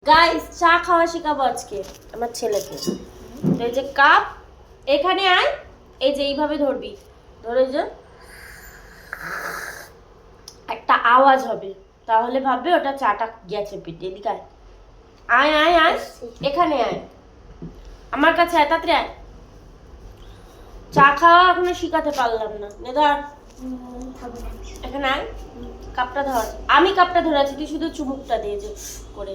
Guys চা খাওয়া শেখাবো আজকে আমার ছেলেকে। তো এই যে কাপ, এখানে আয়, এই যে এইভাবে ধরবি, ধরে যে একটা আওয়াজ হবে, তাহলে ভাববে ওটা চাটা গেছে পেটে। এদিকে আয়, আয় আয় আয়, এখানে আয়, আমার কাছে আয়, তাড়াতাড়ি আয়। চা খাওয়া এখনো শিখাতে পারলাম না। নে ধর, এখানে আয়, কাপটা ধর। আমি কাপটা ধরে আছি, তুই শুধু চুমুকটা দিয়ে যে করে।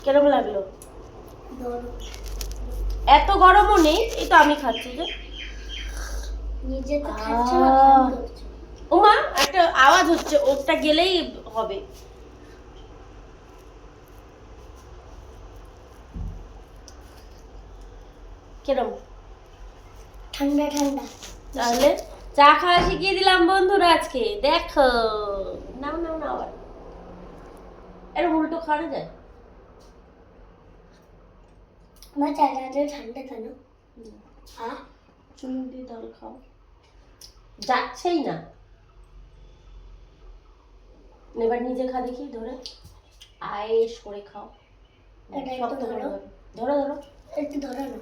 কেরম লাগলো? এত গরমও নেই, এই তো আমি খাচ্ছি যে। নিজে তো খাচ্ছ না, খালি করছো। ওমা একটা আওয়াজ হচ্ছে, ওটা গেলেই হবে। কেরম? ঠান্ডা ঠান্ডা। তাহলে চা খাওয়া শিখিয়ে দিলাম বন্ধুরা আজকে, দেখো। নাও নাও নাও, আবার এর উল্টো খাওয়া যায়। আমার চাটা ঠান্ডা কেন? হ্যাঁ, চুমুক দিয়ে তাহলে খাও, যাচ্ছেই না। এবার নিজে খা দেখি, ধরে আয়েশ করে খাও। এটা একটু শক্ত করে ধরো। ধরো ধরো। একটু ধরো না,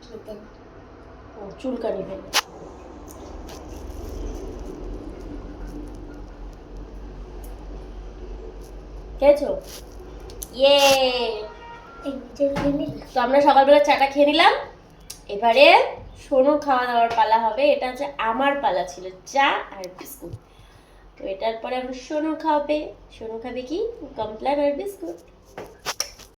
খেতে না। ও চুলকানি ফেলে। খেয়েছো? ইয়ে। এই যে খেলি। তো আমরা সকালবেলা চাটা খেয়ে নিলাম, এবারে সোনুর খাওয়া দাওয়ার পালা হবে। এটা হচ্ছে আমার পালা ছিল, চা আর বিস্কুট। তো এটার পরে আমরা সোনু খাবে। সোনু খাবে কি? কমপ্লান আর বিস্কুট।